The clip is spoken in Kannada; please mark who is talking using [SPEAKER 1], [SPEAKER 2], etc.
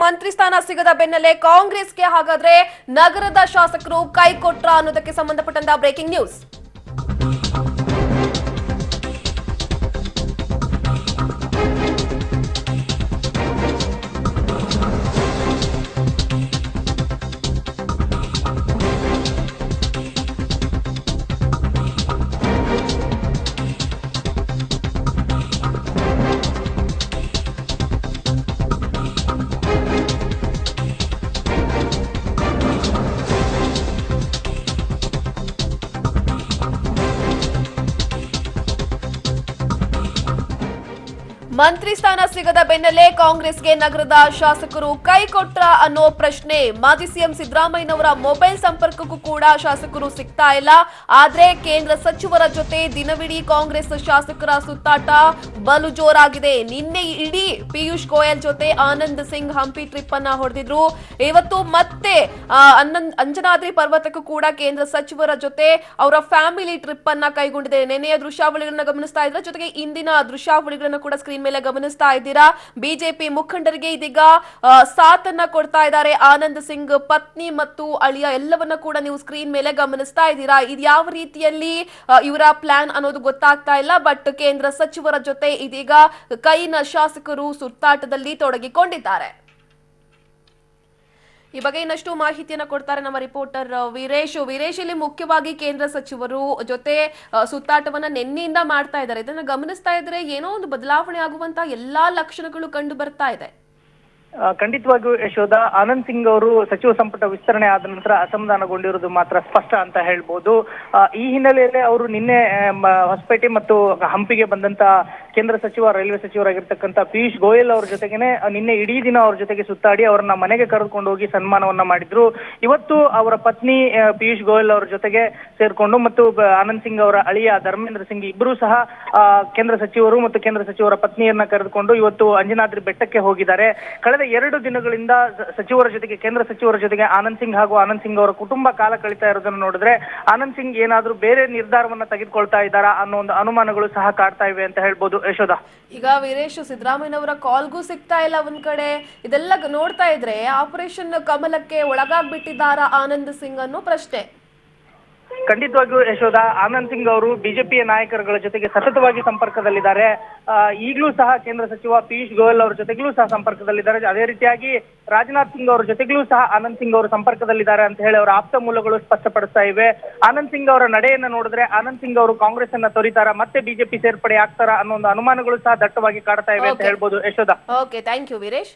[SPEAKER 1] ಮಂತ್ರಿ ಸ್ಥಾನ ಸಿಗದ ಬೆನ್ನಲ್ಲೇ ಕಾಂಗ್ರೆಸ್ಗೆ ಹಾಗಾದ್ರೆ ನಗರದ ಶಾಸಕರು ಕೈ ಕೊಟ್ರ ಅನ್ನೋದಕ್ಕೆ ಸಂಬಂಧಪಟ್ಟಂತ ಬ್ರೇಕಿಂಗ್ ನ್ಯೂಸ್. ಮಂತ್ರಿ ಸ್ಥಾನ ಸಿಗದ ಬೆನ್ನಲ್ಲೇ ಕಾಂಗ್ರೆಸ್ಗೆ ನಗರದ ಶಾಸಕರು ಕೈ ಕೊಟ್ರ ಅನ್ನೋ ಪ್ರಶ್ನೆ. ಮಾಜಿ ಸಿಎಂ ಸಿದ್ದರಾಮಯ್ಯನವರ ಮೊಬೈಲ್ ಸಂಪರ್ಕಕ್ಕೂ ಕೂಡ ಶಾಸಕರು ಸಿಗ್ತಾ ಇಲ್ಲ. ಆದ್ರೆ ಕೇಂದ್ರ ಸಚಿವರ ಜೊತೆ ದಿನವಿಡೀ ಕಾಂಗ್ರೆಸ್ ಶಾಸಕರ ಸುತ್ತಾಟ ಬಲು ಜೋರಾಗಿದೆ. ನಿನ್ನೆ ಇಡೀ ಪಿಯೂಷ್ ಗೋಯಲ್ ಜೊತೆ ಆನಂದ್ ಸಿಂಗ್ ಹಂಪಿ ಟ್ರಿಪ್ ಅನ್ನ ಹೊಡೆದಿದ್ರು. ಇವತ್ತು ಮತ್ತೆ ಅಂಜನಾದ್ರಿ ಪರ್ವತಕ್ಕೂ ಕೂಡ ಕೇಂದ್ರ ಸಚಿವರ ಜೊತೆ ಅವರ ಫ್ಯಾಮಿಲಿ ಟ್ರಿಪ್ ಅನ್ನ ಕೈಗೊಂಡಿದೆ. ನಿನ್ನೆಯ ದೃಶ್ಯಾವಳಿಗಳನ್ನ ಗಮನಿಸ್ತಾ ಇದ್ರೆ, ಜೊತೆಗೆ ಇಂದಿನ ದೃಶ್ಯಾವಳಿಗಳನ್ನ ಕೂಡ ಸ್ಕ್ರೀನ್ ಮೇಲೆ ಗಮನಿಸ್ತಾ ಇದ್ದೀರಾ. ಬಿಜೆಪಿ ಮುಖಂಡರಿಗೆ ಇದೀಗ ಸಾಥನ್ನ ಕೊಡ್ತಾ ಇದ್ದಾರೆ ಆನಂದ್ ಸಿಂಗ್ ಪತ್ನಿ ಮತ್ತು ಅಳಿಯ. ಎಲ್ಲವನ್ನ ಕೂಡ ನೀವು ಸ್ಕ್ರೀನ್ ಮೇಲೆ ಗಮನಿಸ್ತಾ ಇದ್ದೀರಾ. ಇದು ಯಾವ ರೀತಿಯಲ್ಲಿ ಇವರ ಪ್ಲಾನ್ ಅನ್ನೋದು ಗೊತ್ತಾಗ್ತಾ ಇಲ್ಲ. ಬಟ್ ಕೇಂದ್ರ ಸಚಿವರ ಜೊತೆ ಇದೀಗ ಕೈನ ಶಾಸಕರು ಸುತ್ತಾಟದಲ್ಲಿ ತೊಡಗಿಕೊಂಡಿದ್ದಾರೆ. ಈ ಬಗ್ಗೆ ಇನ್ನಷ್ಟು ಮಾಹಿತಿಯನ್ನು ಕೊಡ್ತಾರೆ ನಮ್ಮ ರಿಪೋರ್ಟರ್ ವೀರೇಶ್. ಇಲ್ಲಿ ಮುಖ್ಯವಾಗಿ ಕೇಂದ್ರ ಸಚಿವರು ಜೊತೆ ಸುತ್ತಾಟವನ್ನ ನಿನ್ನೆಯಿಂದ ಮಾಡ್ತಾ ಇದ್ದಾರೆ. ಇದನ್ನ ಗಮನಿಸ್ತಾ ಇದ್ರೆ ಏನೋ ಒಂದು ಬದಲಾವಣೆ ಆಗುವಂತ ಎಲ್ಲಾ ಲಕ್ಷಣಗಳು ಕಂಡು ಬರ್ತಾ ಇದೆ.
[SPEAKER 2] ಖಂಡಿತವಾಗಿಯೂ ಯಶೋಧ, ಆನಂದ್ ಸಿಂಗ್ ಅವರು ಸಚಿವ ಸಂಪುಟ ವಿಸ್ತರಣೆ ಆದ ನಂತರ ಅಸಮಾಧಾನಗೊಂಡಿರುವುದು ಮಾತ್ರ ಸ್ಪಷ್ಟ ಅಂತ ಹೇಳ್ಬೋದು. ಈ ಹಿನ್ನೆಲೆಯಲ್ಲಿ ಅವರು ನಿನ್ನೆ ಹೊಸಪೇಟೆ ಮತ್ತು ಹಂಪಿಗೆ ಬಂದಂತ ಕೇಂದ್ರ ಸಚಿವ ರೈಲ್ವೆ ಸಚಿವರಾಗಿರ್ತಕ್ಕಂಥ ಪಿಯೂಷ್ ಗೋಯಲ್ ಅವರ ಜೊತೆಗೇನೆ ನಿನ್ನೆ ಇಡೀ ದಿನ ಅವ್ರ ಜೊತೆಗೆ ಸುತ್ತಾಡಿ ಅವರನ್ನ ಮನೆಗೆ ಕರೆದುಕೊಂಡು ಹೋಗಿ ಸನ್ಮಾನವನ್ನ ಮಾಡಿದ್ರು. ಇವತ್ತು ಅವರ ಪತ್ನಿ ಪಿಯೂಷ್ ಗೋಯಲ್ ಅವರ ಜೊತೆಗೆ ಸೇರ್ಕೊಂಡು ಮತ್ತು ಆನಂದ್ ಸಿಂಗ್ ಅವರ ಅಳಿಯ ಧರ್ಮೇಂದ್ರ ಸಿಂಗ್ ಇಬ್ಬರೂ ಸಹ ಕೇಂದ್ರ ಸಚಿವರು ಮತ್ತು ಕೇಂದ್ರ ಸಚಿವರ ಪತ್ನಿಯನ್ನ ಕರೆದುಕೊಂಡು ಇವತ್ತು ಅಂಜನಾದ್ರಿ ಬೆಟ್ಟಕ್ಕೆ ಹೋಗಿದ್ದಾರೆ. ಕಳೆದ 2 ದಿನಗಳಿಂದ ಸಚಿವರ ಜೊತೆಗೆ ಕೇಂದ್ರ ಸಚಿವರ ಜೊತೆಗೆ ಆನಂದ್ ಸಿಂಗ್ ಹಾಗೂ ಆನಂದ್ ಸಿಂಗ್ ಅವರ ಕುಟುಂಬ ಕಾಲ ಕಳೀತಾ ಇರೋದನ್ನು ನೋಡಿದ್ರೆ ಆನಂದ್ ಸಿಂಗ್ ಏನಾದ್ರೂ ಬೇರೆ ನಿರ್ಧಾರವನ್ನ ತೆಗೆದುಕೊಳ್ತಾ ಇದ್ದಾರಾ ಅನ್ನೋ ಒಂದು ಅನುಮಾನಗಳು ಸಹ ಕಾಡ್ತಾ ಇವೆ ಅಂತ ಹೇಳ್ಬೋದು ಯಶೋಧ.
[SPEAKER 1] ಈಗ ವೀರೇಶ್, ಸಿದ್ದರಾಮಯ್ಯನವರ ಕಾಲ್ಗೂ ಸಿಗ್ತಾ ಇಲ್ಲ ಒಂದ್ ಕಡೆ. ಇದೆಲ್ಲ ನೋಡ್ತಾ ಇದ್ರೆ ಆಪರೇಷನ್ ಕಮಲಕ್ಕೆ ಒಳಗಾಗ್ಬಿಟ್ಟಿದ್ದಾರಾ ಆನಂದ್ ಸಿಂಗ್ ಅನ್ನೋ ಪ್ರಶ್ನೆ.
[SPEAKER 2] ಖಂಡಿತವಾಗಿಯೂ ಯಶೋಧ, ಆನಂದ್ ಸಿಂಗ್ ಅವರು ಬಿಜೆಪಿಯ ನಾಯಕರುಗಳ ಜೊತೆಗೆ ಸತತವಾಗಿ ಸಂಪರ್ಕದಲ್ಲಿದ್ದಾರೆ. ಈಗಲೂ ಸಹ ಕೇಂದ್ರ ಸಚಿವ ಪಿಯೂಷ್ ಗೋಯಲ್ ಅವರ ಜೊತೆಗೂ ಸಹ ಸಂಪರ್ಕದಲ್ಲಿದ್ದಾರೆ. ಅದೇ ರೀತಿಯಾಗಿ ರಾಜನಾಥ್ ಸಿಂಗ್ ಅವರ ಜೊತೆಗೂ ಸಹ ಆನಂದ್ ಸಿಂಗ್ ಅವರು ಸಂಪರ್ಕದಲ್ಲಿದ್ದಾರೆ ಅಂತ ಹೇಳಿ ಅವರ ಆಪ್ತ ಮೂಲಗಳು ಸ್ಪಷ್ಟಪಡಿಸ್ತಾ ಇವೆ. ಆನಂದ್ ಸಿಂಗ್ ಅವರ ನಡೆಯನ್ನ ನೋಡಿದ್ರೆ ಆನಂದ್ ಸಿಂಗ್ ಅವರು ಕಾಂಗ್ರೆಸ್ ಅನ್ನ ತೊರಿತಾರ, ಮತ್ತೆ ಬಿಜೆಪಿ ಸೇರ್ಪಡೆ ಆಗ್ತಾರ ಅನ್ನೋ ಒಂದು ಅನುಮಾನಗಳು ಸಹ ದಟ್ಟವಾಗಿ ಕಾಡ್ತಾ ಇವೆ ಅಂತ ಹೇಳ್ಬೋದು Yashoda.
[SPEAKER 1] Okay, thank you Veeresh.